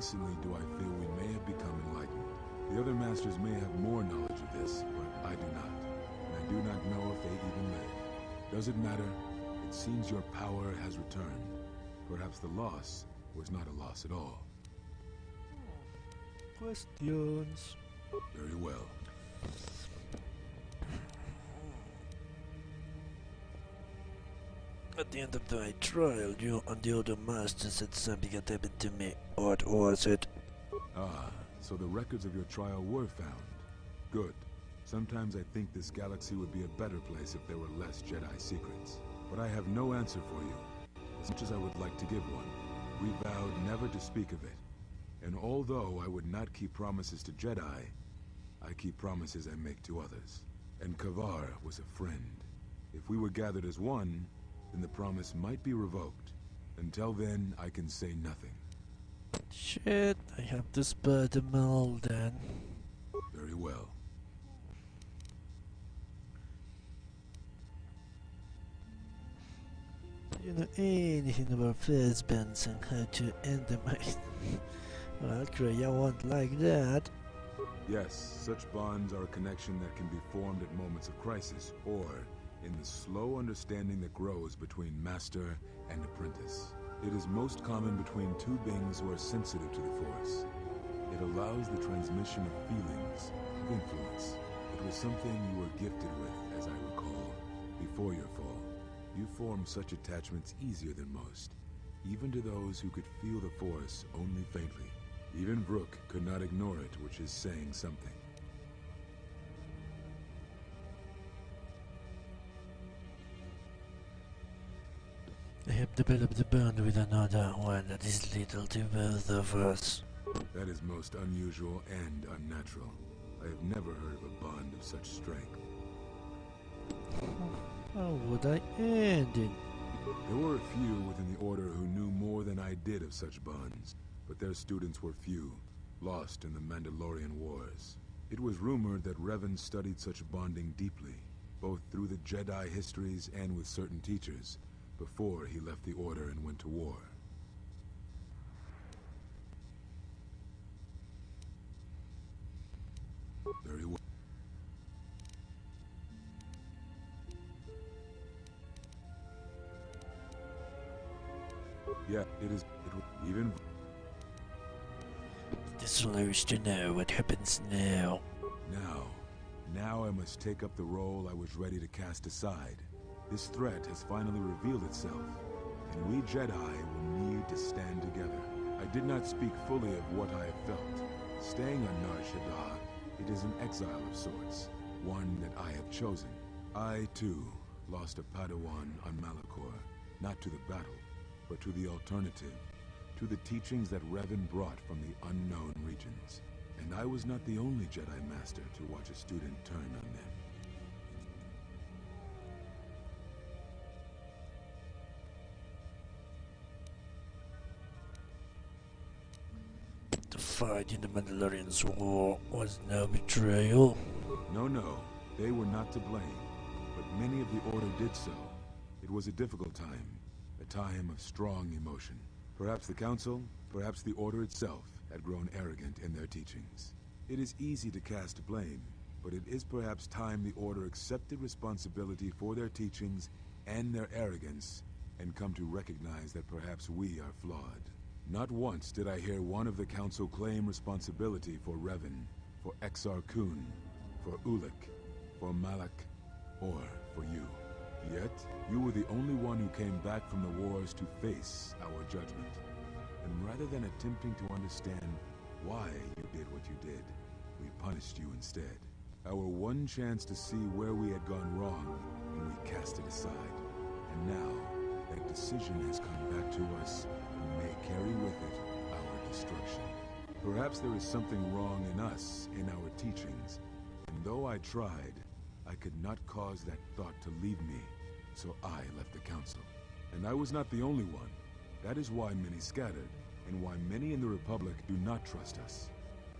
recently do I feel we may have become enlightened. The other masters may have more knowledge of this, but I do not. And I do not know if they even live. Does it matter? It seems your power has returned. Perhaps the loss was not a loss at all. Questions? Very well. At the end of my trial, you and the other masters said something had happened to me. What was it? Ah, so the records of your trial were found. Good. Sometimes I think this galaxy would be a better place if there were less Jedi secrets. But I have no answer for you, as much as I would like to give one. We vowed never to speak of it. And although I would not keep promises to Jedi, I keep promises I make to others. And KotOR was a friend. If we were gathered as one, then the promise might be revoked. Until then, I can say nothing. Shit, I have to spur them all then. Very well. You know anything about first bands and how to end them? Well, Grey, I won't like that. Yes, such bonds are a connection that can be formed at moments of crisis, or in the slow understanding that grows between master and apprentice. It is most common between two beings who are sensitive to the Force. It allows the transmission of feelings, of influence. It was something you were gifted with, as I recall, before your fall. You form such attachments easier than most, even to those who could feel the Force only faintly. Even Brook could not ignore it, which is saying something. I have developed a bond with another one that is little to both of us. That is most unusual and unnatural. I have never heard of a bond of such strength. How would I end it? There were a few within the Order who knew more than I did of such bonds, but their students were few, lost in the Mandalorian Wars. It was rumored that Revan studied such bonding deeply, both through the Jedi histories and with certain teachers, before he left the Order and went to war. Very well. Yeah, it is. Even. This will wish to know what happens now. Now I must take up the role I was ready to cast aside. This threat has finally revealed itself, and we Jedi will need to stand together. I did not speak fully of what I have felt. Staying on Nar Shaddaa, it is an exile of sorts, one that I have chosen. I, too, lost a Padawan on Malachor, not to the battle, but to the alternative, to the teachings that Revan brought from the unknown regions. And I was not the only Jedi Master to watch a student turn on them. The fight in the Mandalorian's war was no betrayal. No, they were not to blame, but many of the Order did so. It was a difficult time, a time of strong emotion. Perhaps the Council, perhaps the Order itself, had grown arrogant in their teachings. It is easy to cast blame, but it is perhaps time the Order accepted responsibility for their teachings and their arrogance, and come to recognize that perhaps we are flawed. Not once did I hear one of the Council claim responsibility for Revan, for Exar Kun, for Ulic, for Malak, or for you. Yet, you were the only one who came back from the wars to face our judgment. And rather than attempting to understand why you did what you did, we punished you instead. Our one chance to see where we had gone wrong, and we cast it aside. And now, that decision has come back to us, and may carry with it our destruction. Perhaps there is something wrong in us, in our teachings, and though I tried, I could not cause that thought to leave me, so I left the Council. And I was not the only one. That is why many scattered, and why many in the Republic do not trust us,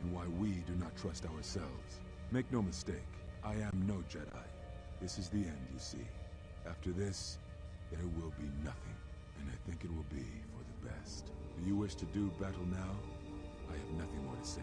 and why we do not trust ourselves. Make no mistake, I am no Jedi. This is the end, you see. After this, there will be nothing, and I think it will be for the best. Do you wish to do battle now? have nothing more to say.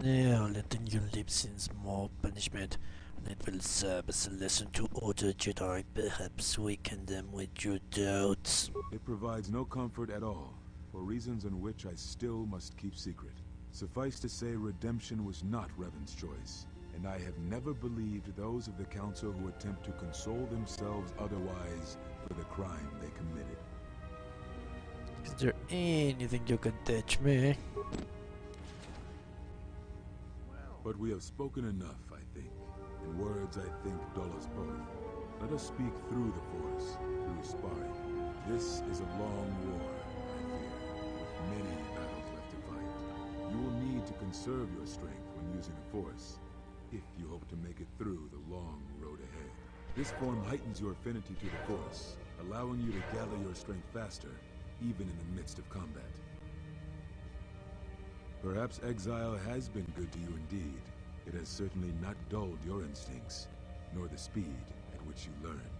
Now letting you live since more punishment, and it will serve as a lesson to other Jedi. Perhaps weaken them with your doubts. It provides no comfort at all, for reasons in which I still must keep secret. Suffice to say, redemption was not Revan's choice, and I have never believed those of the Council who attempt to console themselves otherwise for the crime they committed. Is there anything you can teach me? But we have spoken enough, I think. In words I think dull us both. Let us speak through the Force, through sparring. This is a long war, I fear, with many battles left to fight. You will need to conserve your strength when using the Force, if you hope to make it through the long road ahead. This form heightens your affinity to the Force, allowing you to gather your strength faster, even in the midst of combat. Perhaps exile has been good to you indeed. It has certainly not dulled your instincts, nor the speed at which you learn.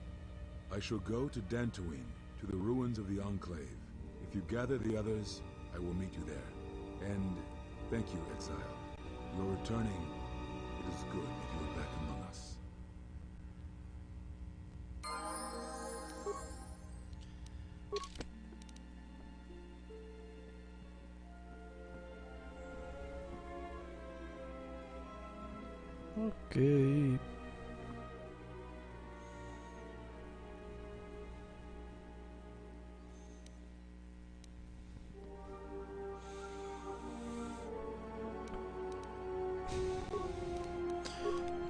I shall go to Dantooine, to the ruins of the Enclave. If you gather the others, I will meet you there. And thank you, exile. You're returning. It is good that you are back among us. Okay.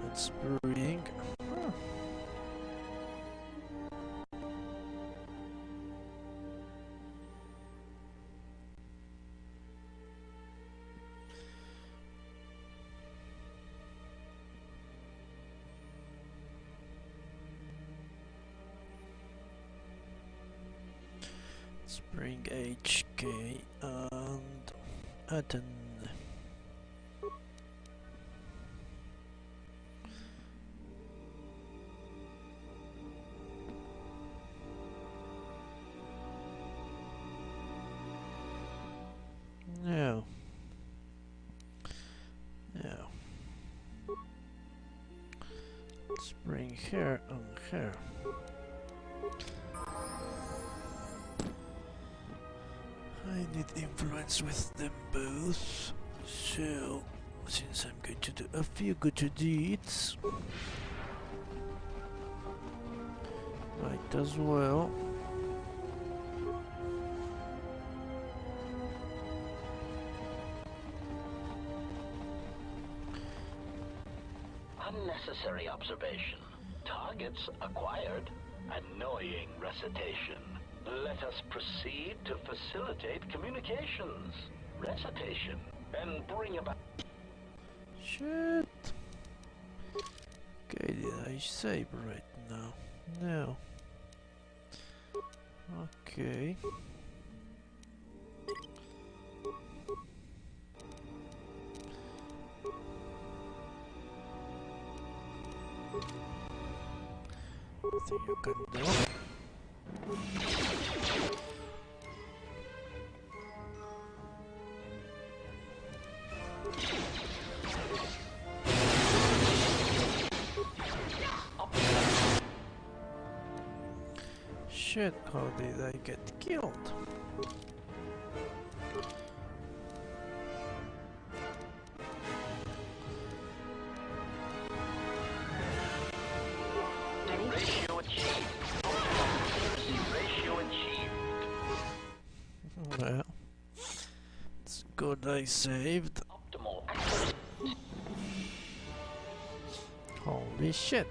Let's bring. Spring HK and Aten. No. No. Let's bring her and her. I need influence with them both, so since I'm going to do a few good deeds, might as well. Unnecessary observation. Targets acquired. Annoying recitation. Let us proceed to facilitate communications. Recitation. And bring about... Shit. Okay, did I save right now? No. Okay. Nothing you can do. Shit, how did I get killed? Ratio achieved. Ratio achieved. Well, it's good I saved. Optimal accuracy. Holy shit.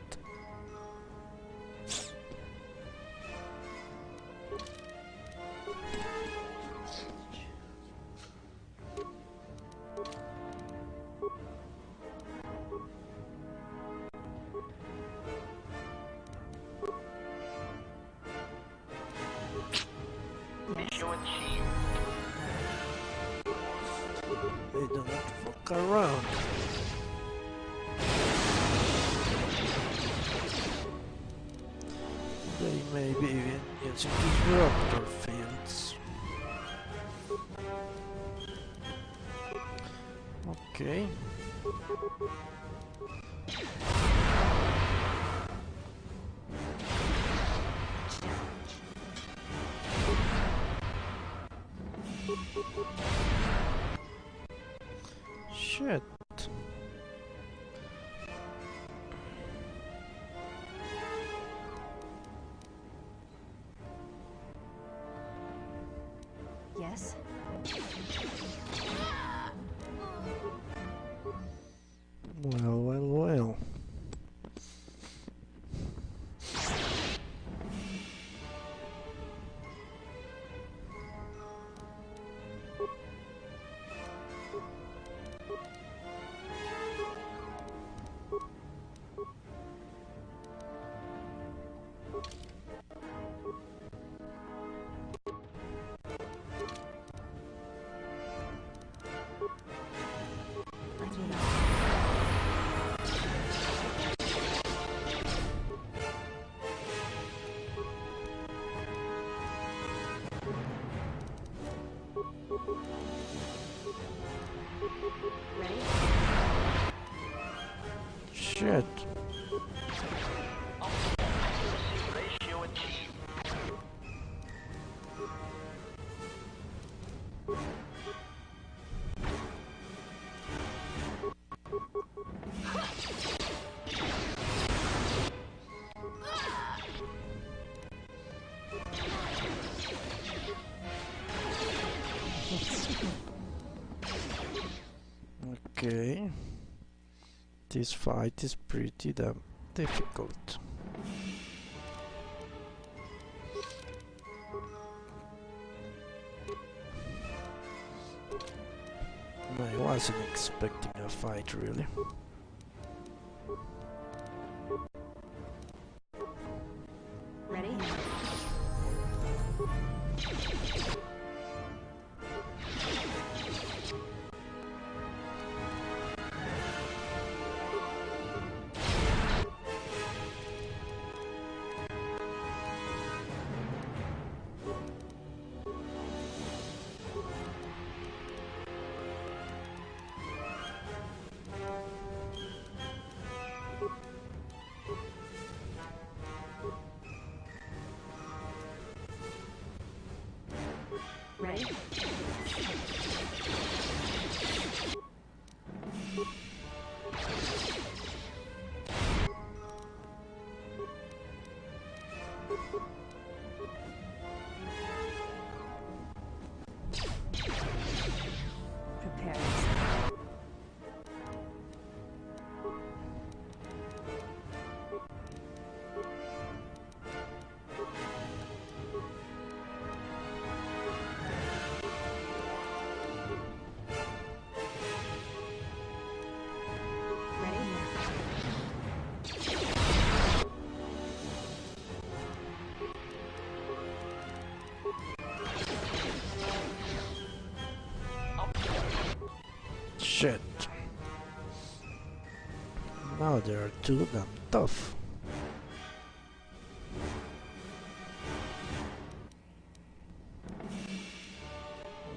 Ratio achieved. They do not fuck around. Maybe even using disruptor fields. Okay. Shit. Yes? Well, well, well. Let's move out. Ready? Shit. Ratio achieved. Okay. This fight is pretty damn difficult. I wasn't expecting a fight, really. Ready? Ready? Prepare yourself. Ready? Shit. Now they are too damn tough.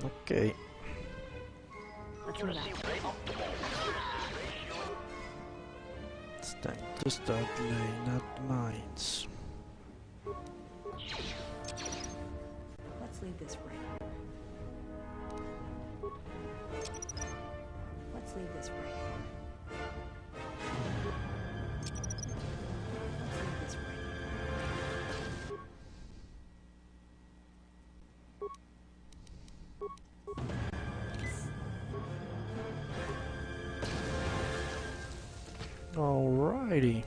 Okay. Let's move out. It's time to start laying out mines. Let's leave this right here. Let's leave this right here. Let's leave this right here. Alrighty.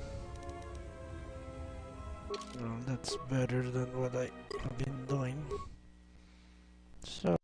Well, that's better than what I have been doing. So,